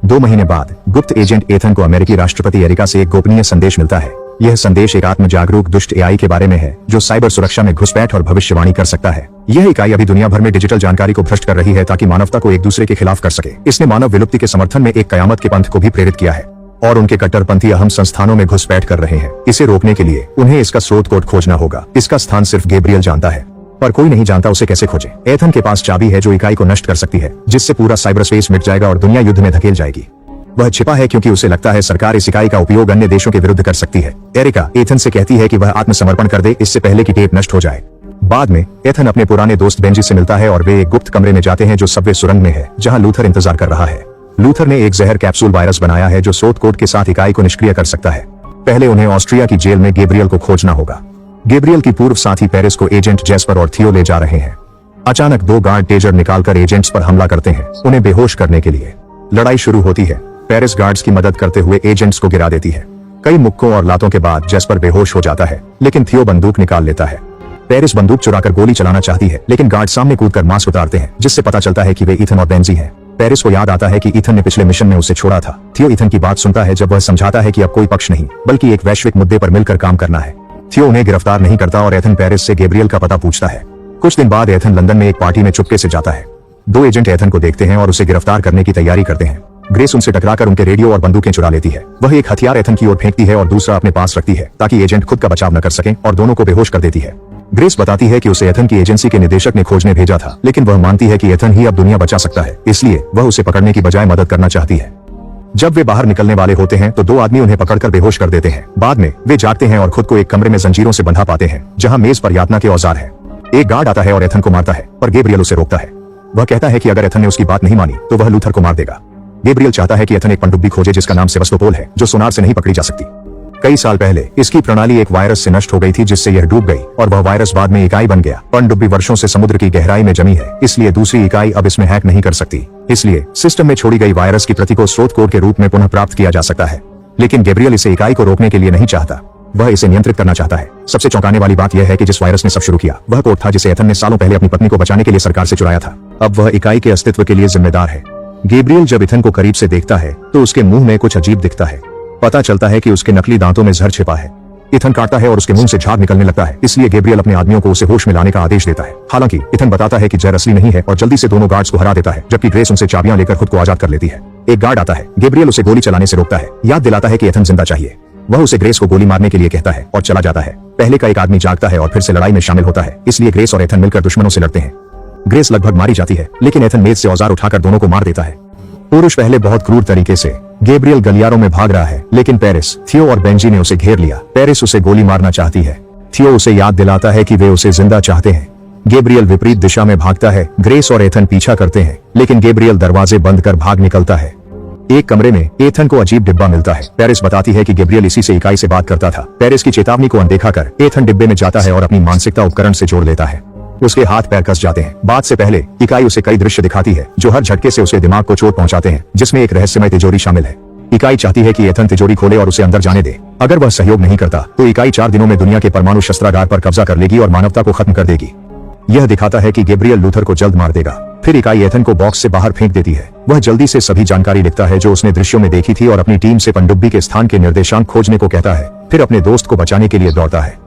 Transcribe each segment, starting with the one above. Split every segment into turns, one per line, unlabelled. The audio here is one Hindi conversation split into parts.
2 महीने बाद गुप्त एजेंट एथन को अमेरिकी राष्ट्रपति एरिका से एक गोपनीय संदेश मिलता है। यह संदेश एक आत्म जागरूक दुष्ट एआई के बारे में है जो साइबर सुरक्षा में घुसपैठ और भविष्यवाणी कर सकता है। यह इकाई अभी दुनिया भर में डिजिटल जानकारी को भ्रष्ट कर रही है ताकि मानवता को एक दूसरे के खिलाफ कर सके। इसने मानव विलुप्ति के समर्थन में एक कयामत के पंथ को भी प्रेरित किया है और उनके कट्टरपंथी अहम संस्थानों में घुसपैठ कर रहे हैं। इसे रोकने के लिए उन्हें इसका स्रोत कोड खोजना होगा। इसका स्थान सिर्फ गैब्रियल जानता है, पर कोई नहीं जानता उसे कैसे खोजें। एथन के पास चाबी है जो इकाई को नष्ट कर सकती है, जिससे पूरा साइबर स्पेस मिट जाएगा और दुनिया युद्ध में धकेल जाएगी। वह छिपा है क्योंकि उसे लगता है सरकार इस इकाई का उपयोग अन्य देशों के विरुद्ध कर सकती है। एरिका एथन से कहती है कि वह आत्मसमर्पण कर दे इससे पहले कि टेप नष्ट हो जाए। बाद में एथन अपने पुराने दोस्त बेंजी से मिलता है और वे एक गुप्त कमरे में जाते हैं जो सबवे सुरंग में है, जहां लूथर इंतजार कर रहा है। लूथर ने एक जहर कैप्सूल वायरस बनाया है जो स्रोत कोड के साथ इकाई को निष्क्रिय कर सकता है। पहले उन्हें ऑस्ट्रिया की जेल में गैब्रियल को खोजना होगा। गैब्रियल की पूर्व साथी पेरिस को एजेंट जैस्पर और थियो ले जा रहे हैं। अचानक 2 गार्ड टेजर निकालकर एजेंट्स पर हमला करते हैं, उन्हें बेहोश करने के लिए। लड़ाई शुरू होती है। पेरिस गार्ड्स की मदद करते हुए एजेंट्स को गिरा देती है। कई मुक्कों और लातों के बाद जैस्पर बेहोश हो जाता है, लेकिन थियो बंदूक निकाल लेता है। पेरिस बंदूक चुराकर गोली चलाना चाहती है, लेकिन गार्ड सामने कूदकर मास्क उतारते हैं, जिससे पता चलता है कि वे ईथन और बेंजी हैं। पेरिस को याद आता है कि ईथन ने पिछले मिशन में उसे छोड़ा था। थियो ईथन की बात सुनता है जब वह समझाता है कि अब कोई पक्ष नहीं, बल्कि एक वैश्विक मुद्दे पर मिलकर काम करना है। थियो उन्हें गिरफ्तार नहीं करता और एथन पेरिस से गैब्रियल का पता पूछता है। कुछ दिन बाद एथन लंदन में एक पार्टी में चुपके से जाता है। 2 एजेंट एथन को देखते हैं और उसे गिरफ्तार करने की तैयारी करते हैं। ग्रेस उनसे टकराकर उनके रेडियो और बंदूकें चुरा लेती है। वह एक हथियार एथन की ओर फेंकती है और दूसरा अपने पास रखती है ताकि एजेंट खुद का बचाव न कर सकें, और दोनों को बेहोश कर देती है। ग्रेस बताती है कि उसे एथन की एजेंसी के निदेशक ने खोजने भेजा था, लेकिन वह मानती है कि एथन ही अब दुनिया बचा सकता है, इसलिए वह उसे पकड़ने की बजाय मदद करना चाहती है। जब वे बाहर निकलने वाले होते हैं तो 2 आदमी उन्हें पकड़कर बेहोश कर देते हैं। बाद में वे जागते हैं और खुद को एक कमरे में जंजीरों से बंधा पाते हैं, जहां मेज पर यातना के औजार है। एक गार्ड आता है और एथन को मारता है, पर गैब्रियल उसे रोकता है। वह कहता है कि अगर एथन ने उसकी बात नहीं मानी तो वह लूथर को मार देगा। गैब्रियल चाहता है कि एथन एक पनडुब्बी खोजे जिसका नाम सेवस्तोपोल है, जो सोनार से नहीं पकड़ी जा सकती। कई साल पहले इसकी प्रणाली एक वायरस से नष्ट हो गई थी, जिससे यह डूब गई और वह वायरस बाद में इकाई बन गया। पनडुब्बी वर्षों से समुद्र की गहराई में जमी है, इसलिए दूसरी इकाई अब इसमें हैक नहीं कर सकती। इसलिए सिस्टम में छोड़ी गई वायरस की प्रति को स्रोत कोड के रूप में पुनः प्राप्त किया जा सकता है। लेकिन गैब्रियल इसे इकाई को रोकने के लिए नहीं चाहता, वह इसे नियंत्रित करना चाहता है। सबसे चौंकाने वाली बात यह है कि जिस वायरस ने सब शुरू किया वह कोड था जिसे एथन ने सालों पहले अपनी पत्नी को बचाने के लिए सरकार से चुराया था। अब वह इकाई के अस्तित्व के लिए जिम्मेदार है। गैब्रियल जब एथन को करीब से देखता है तो उसके मुंह में कुछ अजीब दिखता है। पता चलता है कि उसके नकली दांतों में जहर छिपा है। एथन काटता है और उसके मुंह से झाग निकलने लगता है, इसलिए गैब्रियल अपने आदमियों को उसे होश में लाने का आदेश देता है। हालांकि एथन बताता है कि जहर असली नहीं है और जल्दी से दोनों गार्ड्स को हरा देता है, जबकि ग्रेस उनसे चाबियां लेकर खुद को आजाद कर लेती है। एक गार्ड आता है, गैब्रियल उसे गोली चलाने से रोकता है, याद दिलाता है कि एथन जिंदा चाहिए। वह उसे ग्रेस को गोली मारने के लिए कहता है और चला जाता है। पहले का एक आदमी जागता है और फिर से लड़ाई में शामिल होता है, इसलिए ग्रेस और एथन मिलकर दुश्मनों से लड़ते हैं। ग्रेस लगभग मारी जाती है, लेकिन एथन मेज से औजार उठाकर दोनों को मार देता है। पुरुष पहले बहुत क्रूर तरीके से गैब्रियल गलियारों में भाग रहा है, लेकिन पेरिस, थियो और बेंजी ने उसे घेर लिया। पेरिस उसे गोली मारना चाहती है। थियो उसे याद दिलाता है कि वे उसे जिंदा चाहते हैं। गैब्रियल विपरीत दिशा में भागता है। ग्रेस और एथन पीछा करते हैं, लेकिन गैब्रियल दरवाजे बंद कर भाग निकलता है। एक कमरे में एथन को अजीब डिब्बा मिलता है। पेरिस बताती है कि गैब्रियल इसी से इकाई से बात करता था। पेरिस की चेतावनी को अनदेखा कर एथन डिब्बे में जाता है और अपनी मानसिकता उपकरण से जोड़ लेता है। उसके हाथ पैर कस जाते हैं। बात से पहले इकाई उसे कई दृश्य दिखाती है जो हर झटके से उसके दिमाग को चोट पहुंचाते हैं, जिसमें एक रहस्यमय तिजोरी शामिल है। इकाई चाहती है कि एथन तिजोरी खोले और उसे अंदर जाने दे। अगर वह सहयोग नहीं करता तो इकाई 4 दिनों में दुनिया के परमाणु शस्त्रागार पर कब्जा कर लेगी और मानवता को खत्म कर देगी। यह दिखाता है कि गैब्रियल लूथर को जल्द मार देगा। फिर इकाई एथन को बॉक्स से बाहर फेंक देती है। वह जल्दी से सभी जानकारी लिखता है जो उसने दृश्यों में देखी थी और अपनी टीम से पनडुब्बी के स्थान के निर्देशांक खोजने को कहता है। फिर अपने दोस्त को बचाने के लिए दौड़ता है।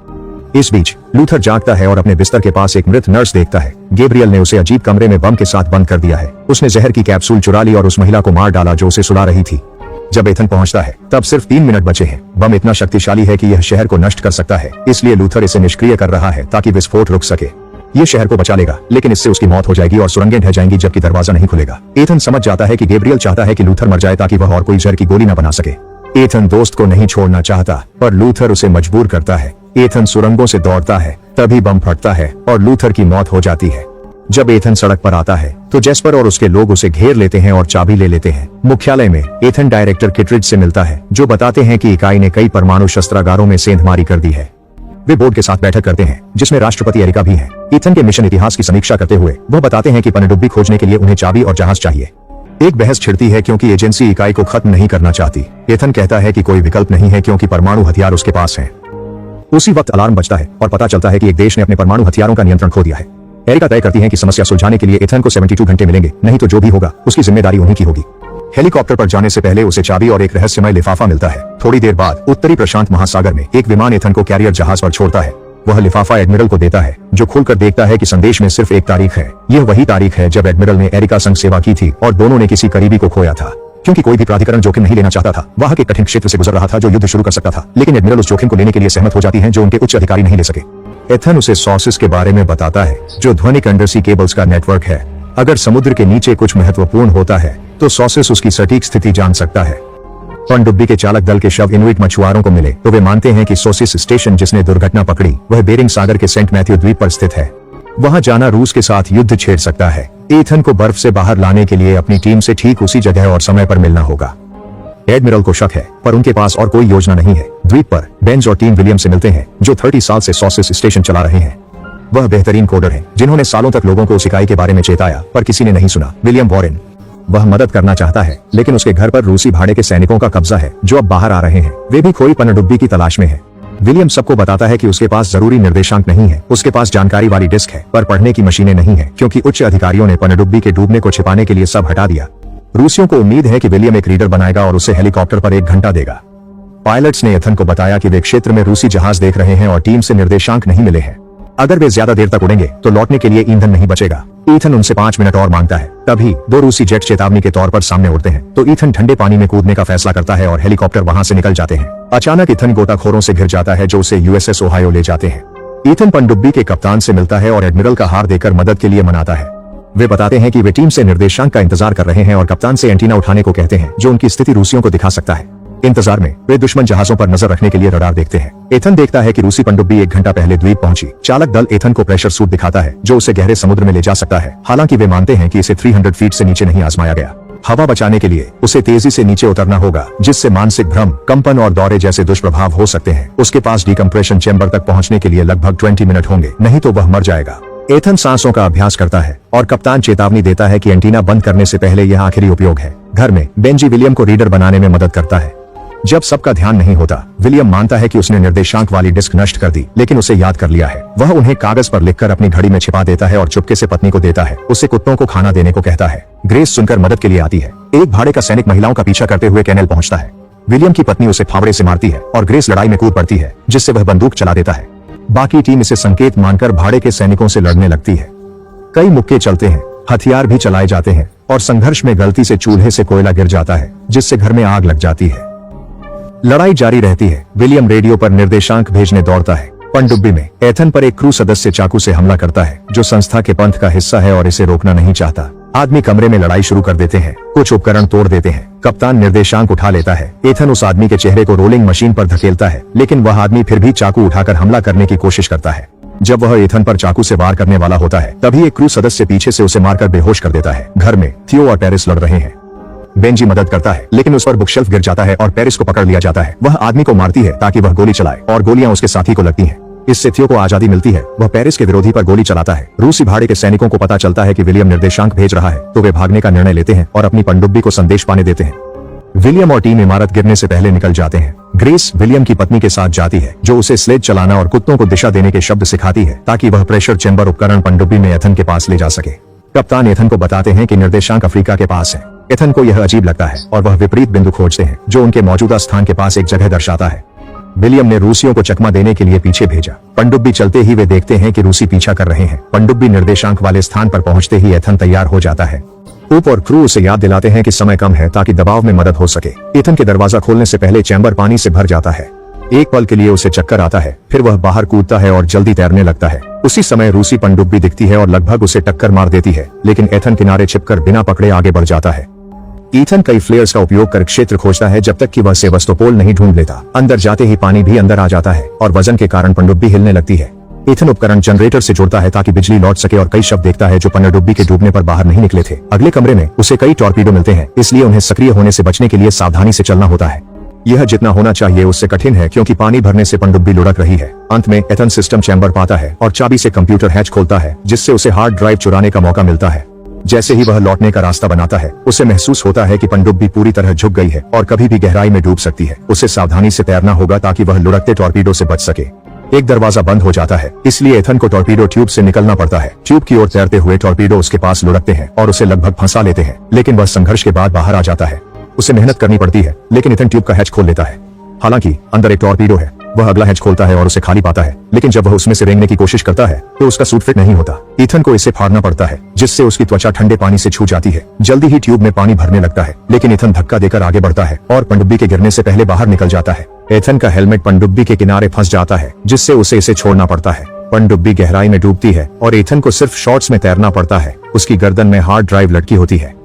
इस बीच लूथर जागता है और अपने बिस्तर के पास एक मृत नर्स देखता है। गैब्रियल ने उसे अजीब कमरे में बम के साथ बंद कर दिया है। उसने जहर की कैप्सूल चुरा ली और उस महिला को मार डाला जो उसे सुला रही थी। जब एथन पहुंचता है तब सिर्फ 3 मिनट बचे हैं। बम इतना शक्तिशाली है कि यह शहर को नष्ट कर सकता है, इसलिए लूथर इसे निष्क्रिय कर रहा है ताकि विस्फोट रुक सके। ये शहर को बचा लेगा, लेकिन इससे उसकी मौत हो जाएगी और सुरंगें ढह जाएंगी जबकि दरवाजा नहीं खुलेगा। एथन समझ जाता है कि गैब्रियल चाहता है कि लूथर मर जाए ताकि वह और कोई जहर की गोली न बना सके। एथन दोस्त को नहीं छोड़ना चाहता, पर लूथर उसे मजबूर करता है। एथन सुरंगों से दौड़ता है, तभी बम फटता है और लूथर की मौत हो जाती है। जब एथन सड़क पर आता है तो जैस्पर और उसके लोग उसे घेर लेते हैं और चाबी ले लेते हैं। मुख्यालय में एथन डायरेक्टर किटरिज से मिलता है, जो बताते हैं कि इकाई ने कई परमाणु शस्त्रागारों में सेंधमारी कर दी है। वे बोर्ड के साथ बैठक करते हैं, जिसमें राष्ट्रपति एरिका भी है। एथन के मिशन इतिहास की समीक्षा करते हुए वह बताते हैं कि पनडुब्बी खोजने के लिए उन्हें चाबी और जहाज चाहिए। एक बहस छिड़ती है क्योंकि एजेंसी इकाई को खत्म नहीं करना चाहती। एथन कहता है कि कोई विकल्प नहीं है क्योंकि परमाणु हथियार उसके पास है। उसी वक्त अलार्म बजता है और पता चलता है कि एक देश ने अपने परमाणु हथियारों का नियंत्रण खो दिया है। एरिका तय करती है कि समस्या सुलझाने के लिए एथन को 72 घंटे मिलेंगे, नहीं तो जो भी होगा उसकी जिम्मेदारी उन्हीं की होगी। हेलीकॉप्टर पर जाने से पहले उसे चाबी और एक रहस्यमय लिफाफा मिलता है। थोड़ी देर बाद उत्तरी प्रशांत महासागर में एक विमान एथन को कैरियर जहाज पर छोड़ता है। वह लिफाफा एडमिरल को देता है, जो खोलकर देखता है कि संदेश में सिर्फ एक तारीख है। यह वही तारीख है जब एडमिरल ने एरिका संग सेवा की थी और दोनों ने किसी करीबी को खोया था। क्योंकि कोई भी प्राधिकरण जोखिम नहीं लेना चाहता था, वह एक कठिन क्षेत्र से गुजर रहा था जो युद्ध शुरू कर सकता था, लेकिन एडमिरल उस जोखिम को लेने के लिए सहमत हो जाती हैं जो उनके उच्च अधिकारी नहीं ले सके। एथन उसे सॉर्सेस के बारे में बताता है, जो ध्वनिक अंडरसी केबल्स का नेटवर्क है। अगर समुद्र के नीचे कुछ महत्वपूर्ण होता है तो सॉर्सेस उसकी सटीक स्थिति जान सकता है। पनडुब्बी के चालक दल के शव इनुइट मछुआरों को मिले तो वे मानते हैं कि सोसिस स्टेशन जिसने दुर्घटना पकड़ी वह बेरिंग सागर के सेंट मैथ्यू द्वीप पर स्थित है। वहां जाना रूस के साथ युद्ध छेड़ सकता है। एथन को बर्फ से बाहर लाने के लिए अपनी टीम से ठीक उसी जगह और समय पर मिलना होगा। एडमिरल को शक है, पर उनके पास और कोई योजना नहीं है। द्वीप पर बेंज और टीम विलियम से मिलते हैं, जो 30 साल से सॉसिस स्टेशन चला रहे हैं। वह बेहतरीन कोडर हैं, जिन्होंने सालों तक लोगों को उस इकाई के बारे में चेताया, पर किसी ने नहीं सुना। विलियम वॉरेन, वह मदद करना चाहता है, लेकिन उसके घर पर रूसी भाड़े के सैनिकों का कब्जा है जो अब बाहर आ रहे हैं। वे भी खोई पनडुब्बी की तलाश में हैं। विलियम सबको बताता है कि उसके पास जरूरी निर्देशांक नहीं है। उसके पास जानकारी वाली डिस्क है, पर पढ़ने की मशीनें नहीं है, क्योंकि उच्च अधिकारियों ने पनडुब्बी के डूबने को छिपाने के लिए सब हटा दिया। रूसियों को उम्मीद है कि विलियम एक रीडर बनाएगा और उसे हेलीकॉप्टर पर 1 घंटा देगा। पायलट्स ने एथन को बताया कि वे क्षेत्र में रूसी जहाज देख रहे हैं और टीम से निर्देशांक नहीं मिले हैं। अगर वे ज्यादा देर तक उड़ेंगे तो लौटने के लिए ईंधन नहीं बचेगा। ईथन उनसे 5 मिनट और मांगता है। तभी 2 रूसी जेट चेतावनी के तौर पर सामने उड़ते हैं, तो ईथन ठंडे पानी में कूदने का फैसला करता है और हेलीकॉप्टर वहां से निकल जाते हैं। अचानक ईथन गोताखोरों से घिर जाता है, जो उसे यूएसएस ओहायो ले जाते हैं। ईथन पनडुब्बी के कप्तान से मिलता है और एडमिरल का हार देकर मदद के लिए मनाता है। वे बताते हैं कि वे टीम से निर्देशांक का इंतजार कर रहे हैं और कप्तान से एंटीना उठाने को कहते हैं, जो उनकी स्थिति रूसियों को दिखा सकता है। इंतजार में वे दुश्मन जहाजों पर नजर रखने के लिए रडार देखते हैं। एथन देखता है कि रूसी पनडुब्बी 1 घंटा पहले द्वीप पहुंची। चालक दल एथन को प्रेशर सूट दिखाता है, जो उसे गहरे समुद्र में ले जा सकता है। हालांकि वे मानते हैं कि इसे 300 फीट से नीचे नहीं आजमाया गया। हवा बचाने के लिए उसे तेजी से नीचे उतरना होगा, जिससे मानसिक भ्रम, कंपन और दौरे जैसे दुष्प्रभाव हो सकते हैं। उसके पास डिकम्प्रेशन चैम्बर तक पहुंचने के लिए लगभग 20 मिनट होंगे, नहीं तो वह मर जाएगा। एथन सांसों का अभ्यास करता है और कप्तान चेतावनी देता है कि एंटीना बंद करने से पहले यह आखिरी उपयोग है। घर में बेंजी विलियम को रीडर बनाने में मदद करता है। जब सबका ध्यान नहीं होता, विलियम मानता है कि उसने निर्देशांक वाली डिस्क नष्ट कर दी, लेकिन उसे याद कर लिया है। वह उन्हें कागज पर लिखकर अपनी घड़ी में छिपा देता है और चुपके से पत्नी को देता है। उसे कुत्तों को खाना देने को कहता है। ग्रेस सुनकर मदद के लिए आती है। एक भाड़े का सैनिक महिलाओं का पीछा करते हुए कैनेल पहुंचता है। विलियम की पत्नी उसे फावड़े से मारती है और ग्रेस लड़ाई में कूद पड़ती है, जिससे वह बंदूक चला देता है। बाकी टीम इसे संकेत मानकर भाड़े के सैनिकों से लड़ने लगती है। कई मुक्के चलते हैं, हथियार भी चलाए जाते हैं और संघर्ष में गलती से चूल्हे से कोयला गिर जाता है, जिससे घर में आग लग जाती है। लड़ाई जारी रहती है। विलियम रेडियो पर निर्देशांक भेजने दौड़ता है। पनडुब्बी में एथन पर एक क्रू सदस्य चाकू से हमला करता है, जो संस्था के पंथ का हिस्सा है और इसे रोकना नहीं चाहता। आदमी कमरे में लड़ाई शुरू कर देते हैं, कुछ उपकरण तोड़ देते हैं। कप्तान निर्देशांक उठा लेता है। एथन उस आदमी के चेहरे को रोलिंग मशीन पर धकेलता है, लेकिन वह आदमी फिर भी चाकू उठाकर हमला करने की कोशिश करता है। जब वह एथन पर चाकू से वार करने वाला होता है, तभी एक क्रू सदस्य पीछे से उसे मारकर बेहोश कर देता है। घर में थियो और पेरिस लड़ रहे हैं। बेंजी मदद करता है, लेकिन उस पर बुकशेल्फ गिर जाता है और पेरिस को पकड़ लिया जाता है। वह आदमी को मारती है ताकि वह गोली चलाए और गोलियां उसके साथी को लगती हैं। इससे थियो को आजादी मिलती है। वह पेरिस के विरोधी पर गोली चलाता है। रूसी भाड़े के सैनिकों को पता चलता है कि विलियम निर्देशांक भेज रहा है, तो वे भागने का निर्णय लेते हैं और अपनी पनडुब्बी को संदेश पाने देते हैं। विलियम और टीम इमारत गिरने से पहले निकल जाते हैं। ग्रेस विलियम की पत्नी के साथ जाती है, जो उसे स्लेज चलाना और कुत्तों को दिशा देने के शब्द सिखाती है, ताकि वह प्रेशर चैम्बर उपकरण पनडुब्बी में एथन के पास ले जा सके। कप्तान एथन को बताते हैं कि निर्देशांक अफ्रीका के पास है। एथन को यह अजीब लगता है और वह विपरीत बिंदु खोजते हैं, जो उनके मौजूदा स्थान के पास एक जगह दर्शाता है। विलियम ने रूसियों को चकमा देने के लिए पीछे भेजा। पनडुब्बी चलते ही वे देखते हैं कि रूसी पीछा कर रहे हैं। पनडुब्बी निर्देशांक वाले स्थान पर पहुंचते ही एथन तैयार हो जाता है। ऊप और क्रू उसे याद दिलाते हैं कि समय कम है, ताकि दबाव में मदद हो सके। एथन के दरवाजा खोलने से पहले चैम्बर पानी से भर जाता है। एक पल के लिए उसे चक्कर आता है, फिर वह बाहर कूदता है और जल्दी तैरने लगता है। उसी समय रूसी पनडुब्बी दिखती है और लगभग उसे टक्कर मार देती है, लेकिन एथन किनारे छिपकर बिना पकड़े आगे बढ़ जाता है। ईथन कई फ्लेयर्स का उपयोग कर क्षेत्र खोजता है, जब तक कि वह सेवस्तोपोल नहीं ढूंढ लेता। अंदर जाते ही पानी भी अंदर आ जाता है और वजन के कारण पनडुब्बी हिलने लगती है। ईथन उपकरण जनरेटर से जुड़ता है ताकि बिजली लौट सके और कई शब्द देखता है जो पनडुब्बी के डूबने पर बाहर नहीं निकले थे। अगले कमरे में उसे कई टॉर्पीडो मिलते हैं, इसलिए उन्हें सक्रिय होने से बचने के लिए सावधानी से चलना होता है। यह जितना होना चाहिए उससे कठिन है, क्योंकि पानी भरने से पनडुब्बी लुढ़क रही है। अंत में एथन सिस्टम चैम्बर पाता है और चाबी से कंप्यूटर हैच खोलता है, जिससे उसे हार्ड ड्राइव चुराने का मौका मिलता है। जैसे ही वह लौटने का रास्ता बनाता है, उसे महसूस होता है कि पनडुब्बी पूरी तरह झुक गई है और कभी भी गहराई में डूब सकती है। उसे सावधानी से तैरना होगा ताकि वह लुढ़कते टॉर्पीडो से बच सके। एक दरवाजा बंद हो जाता है, इसलिए एथन को टॉर्पीडो ट्यूब से निकलना पड़ता है। ट्यूब की ओर तैरते हुए टॉर्पीडो उसके पास लुढ़कते हैं और उसे लगभग फंसा लेते हैं, लेकिन वह संघर्ष के बाद बाहर आ जाता है। उसे मेहनत करनी पड़ती है, लेकिन इथन ट्यूब का हैच खोल लेता है। हालांकि अंदर एक टॉर्पीडो है। वह अगला हैच खोलता है और उसे खाली पाता है, लेकिन जब वह उसमें से रेंगने की कोशिश करता है तो उसका सूट फिट नहीं होता। इथन को इसे फाड़ना पड़ता है, जिससे उसकी त्वचा ठंडे पानी से छू जाती है। जल्दी ही ट्यूब में पानी भरने लगता है, लेकिन इथन धक्का देकर आगे बढ़ता है और पनडुब्बी के गिरने से पहले बाहर निकल जाता है। इथन का हेलमेट पनडुब्बी के किनारे फंस जाता है, जिससे उसे इसे छोड़ना पड़ता है। पनडुब्बी गहराई में डूबती है और इथन को सिर्फ शॉर्ट्स में तैरना पड़ता है। उसकी गर्दन में हार्ड ड्राइव लटकी होती है।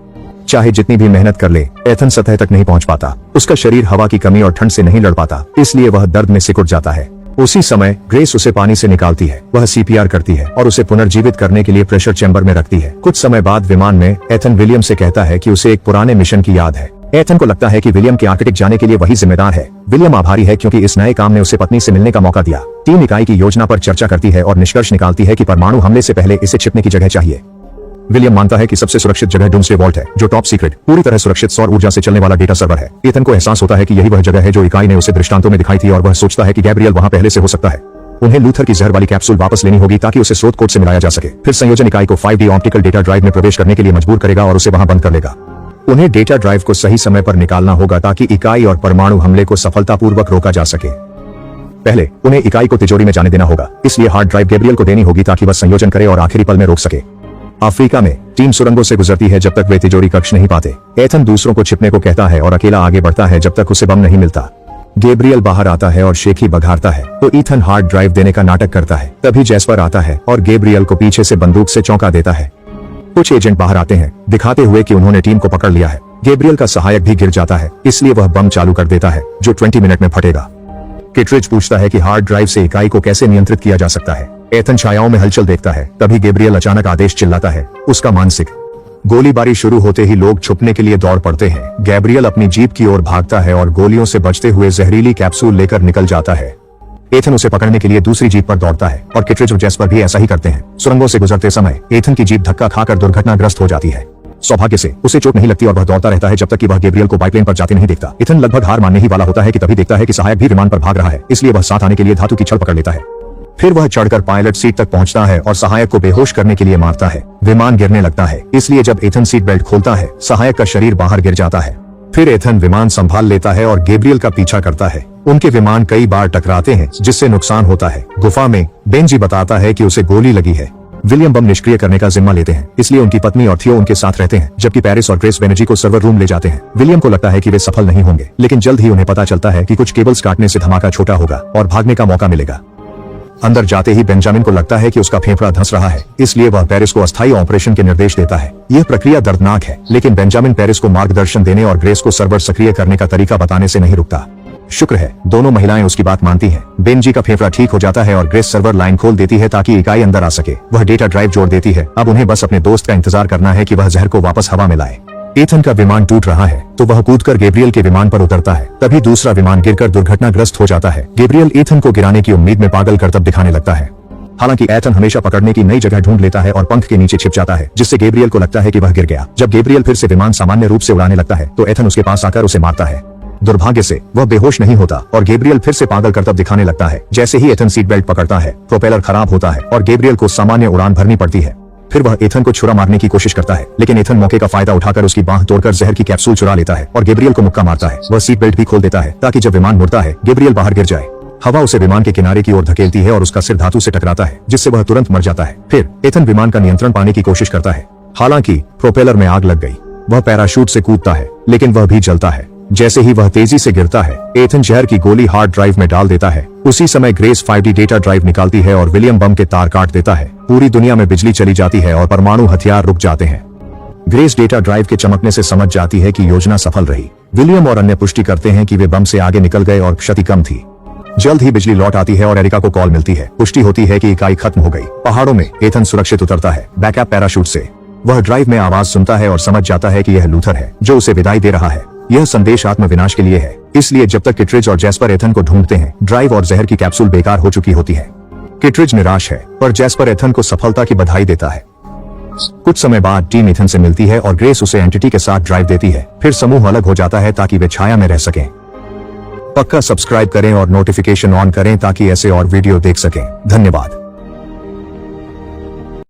चाहे जितनी भी मेहनत कर ले, इथन सतह तक नहीं पहुंच पाता। उसका शरीर हवा की कमी और ठंड से नहीं लड़ पाता, इसलिए वह दर्द में सिकुड़ जाता है। उसी समय ग्रेस उसे पानी से निकालती है। वह सीपीआर करती है और उसे पुनर्जीवित करने के लिए प्रेशर चैम्बर में रखती है। कुछ समय बाद विमान में इथन विलियम से कहता है कि उसे एक पुराने मिशन की याद है। इथन को लगता है कि विलियम के आर्कटिक जाने के लिए वही जिम्मेदार है। विलियम आभारी है क्योंकि इस नए काम ने उसे पत्नी से मिलने का मौका दिया। टीम इकाई की योजना पर चर्चा करती है और निष्कर्ष निकालती है कि परमाणु हमले से पहले इसे छिपने की जगह चाहिए। विलियम मानता है कि सबसे सुरक्षित जगह डूम्सडे वॉल्ट है, जो टॉप सीक्रेट पूरी तरह सुरक्षित सौर ऊर्जा से चलने वाला डेटा सर्वर है। इथन को एहसास होता है कि यही वह जगह है जो इकाई ने उसे दृष्टांतों में दिखाई थी और वह सोचता है कि गैब्रियल वहां पहले से हो सकता है। उन्हें लूथर की जहर वाली कैप्सूल वापस लेनी होगी ताकि उसे स्रोत कोड से मिलाया जा सके। फिर संयोजन इकाई को 5D ऑप्टिकल डेटा ड्राइव में प्रवेश करने के लिए मजबूर करेगा और उसे वहां बंद कर लेगा। उन्हें डेटा ड्राइव को सही समय पर निकालना होगा ताकि इकाई और परमाणु हमले को सफलतापूर्वक रोका जा सके। पहले उन्हें इकाई को तिजोरी में जाने देना होगा, इसलिए हार्ड ड्राइव गैब्रियल को देनी होगी ताकि वह संयोजन करे और आखिरी पल में रोक सके। अफ्रीका में टीम सुरंगों से गुजरती है जब तक वे तिजोरी कक्ष नहीं पाते। इथन दूसरों को छिपने को कहता है और अकेला आगे बढ़ता है जब तक उसे बम नहीं मिलता। गैब्रियल बाहर आता है और शेखी बघारता है तो इथन हार्ड ड्राइव देने का नाटक करता है। तभी जैस्पर आता है और गैब्रियल को पीछे से बंदूक से चौंका देता है। कुछ एजेंट बाहर आते हैं, दिखाते हुए कि उन्होंने टीम को पकड़ लिया है। गैब्रियल का सहायक भी गिर जाता है, इसलिए वह बम चालू कर देता है जो 20 मिनट में फटेगा। किटरिज पूछता है कि हार्ड ड्राइव से इकाई को कैसे नियंत्रित किया जा सकता है। इथन छायाओं में हलचल देखता है। तभी गैब्रियल अचानक आदेश चिल्लाता है, उसका मानसिक। गोलीबारी शुरू होते ही लोग छुपने के लिए दौड़ पड़ते हैं। गैब्रियल अपनी जीप की ओर भागता है और गोलियों से बचते हुए जहरीली कैप्सूल लेकर निकल जाता है। इथन उसे पकड़ने के लिए दूसरी जीप पर दौड़ता है और किटरिज और जैस्पर भी ऐसा ही करते हैं। सुरंगों से गुजरते समय इथन की जीप धक्का खाकर दुर्घटनाग्रस्त हो जाती है। सौभाग्य से उसे चोट नहीं लगती और वह दौड़ता रहता है जब तक कि वह गैब्रियल को बाइप्लेन पर जाते नहीं देखता। इथन लगभग हार मानने ही वाला होता है कि तभी देखता है कि सहायक भी विमान पर भाग रहा है, इसलिए वह साथ आने के लिए धातु की छड़ पकड़ लेता है। फिर वह चढ़कर पायलट सीट तक पहुंचता है और सहायक को बेहोश करने के लिए मारता है। विमान गिरने लगता है, इसलिए जब इथन सीट बेल्ट खोलता है, सहायक का शरीर बाहर गिर जाता है। फिर इथन विमान संभाल लेता है और गैब्रियल का पीछा करता है। उनके विमान कई बार टकराते हैं, जिससे नुकसान होता है। गुफा में बेंजी बताता है कि उसे गोली लगी है। विलियम बम निष्क्रिय करने का जिम्मा लेते हैं, इसलिए उनकी पत्नी और थियो उनके साथ रहते हैं, जबकि पेरिस और ग्रेस बेनर्जी को सर्वर रूम ले जाते हैं। विलियम को लगता है कि वे सफल नहीं होंगे, लेकिन जल्द ही उन्हें पता चलता है कि कुछ केबल्स काटने से धमाका छोटा होगा और भागने का मौका मिलेगा। अंदर जाते ही बेंजामिन को लगता है कि उसका फेफड़ा धंस रहा है, इसलिए वह पेरिस को अस्थायी ऑपरेशन के निर्देश देता है। यह प्रक्रिया दर्दनाक है, लेकिन बेंजामिन पेरिस को मार्गदर्शन देने और ग्रेस को सर्वर सक्रिय करने का तरीका बताने से नहीं रुकता। शुक्र है, दोनों महिलाएं उसकी बात मानती हैं। बेनजी का फेफड़ा ठीक हो जाता है और ग्रेस सर्वर लाइन खोल देती है ताकि इकाई अंदर आ सके। वह डेटा ड्राइव जोड़ देती है। अब उन्हें बस अपने दोस्त का इंतजार करना है कि वह जहर को वापस हवा में लाए। इथन का विमान टूट रहा है तो वह कूदकर गैब्रियल के विमान पर उतरता है। तभी दूसरा विमान गिरकर दुर्घटनाग्रस्त हो जाता है। गैब्रियल इथन को गिराने की उम्मीद में पागल करतब दिखाने लगता है। हालांकि इथन हमेशा पकड़ने की नई जगह ढूंढ लेता है और पंख के नीचे छिप जाता है, जिससे गैब्रियल को लगता है कि वह गिर गया। जब गैब्रियल फिर से विमान सामान्य रूप से उड़ाने लगता है तो इथन उसके पास आकर उसे मारता है। दुर्भाग्य से वह बेहोश नहीं होता और गैब्रियल फिर से पागल करतब दिखाने लगता है। जैसे ही इथन सीट बेल्ट पकड़ता है, प्रोपेलर खराब होता है और गैब्रियल को सामान्य उड़ान भरनी पड़ती है। फिर वह इथन को छुरा मारने की कोशिश करता है, लेकिन इथन मौके का फायदा उठाकर उसकी बांह तोड़कर जहर की कैप्सूल चुरा लेता है और गैब्रियल को मुक्का मारता है। वह सीट बेल्ट भी खोल देता है ताकि जब विमान मुड़ता है, गैब्रियल बाहर गिर जाए। हवा उसे विमान के किनारे की ओर धकेलती है और उसका सिर धातु से टकराता है, जिससे वह तुरंत मर जाता है। फिर इथन विमान का नियंत्रण पाने की कोशिश करता है। हालांकि प्रोपेलर में आग लग गई। वह पैराशूट से कूदता है, लेकिन वह भी जलता है। जैसे ही वह तेजी से गिरता है, इथन जहर की गोली हार्ड ड्राइव में डाल देता है। उसी समय ग्रेस 5D डेटा ड्राइव निकालती है और विलियम बम के तार काट देता है। पूरी दुनिया में बिजली चली जाती है और परमाणु हथियार रुक जाते हैं। ग्रेस डेटा ड्राइव के चमकने से समझ जाती है कि योजना सफल रही। विलियम और अन्य पुष्टि करते हैं कि वे बम से आगे निकल गए और क्षति कम थी। जल्द ही बिजली लौट आती है और एरिका को कॉल मिलती है। पुष्टि होती है कि इकाई खत्म हो गई। पहाड़ों में इथन सुरक्षित उतरता है बैकअप पैराशूट से। वह ड्राइव में आवाज सुनता है और समझ जाता है कि यह लूथर है जो उसे विदाई दे रहा है। यह संदेश आत्मविनाश के लिए है, इसलिए जब तक किटरिज और जैस्पर इथन को ढूंढते हैं, ड्राइव और जहर की कैप्सूल बेकार हो चुकी होती है। किटरिज निराश है पर जैस्पर इथन को सफलता की बधाई देता है। कुछ समय बाद टीम इथन से मिलती है और ग्रेस उसे एंटिटी के साथ ड्राइव देती है। फिर समूह अलग हो जाता है ताकि वे छाया में रह सकें। पक्का सब्सक्राइब करें और नोटिफिकेशन ऑन करें ताकि ऐसे और वीडियो देख सकें। धन्यवाद।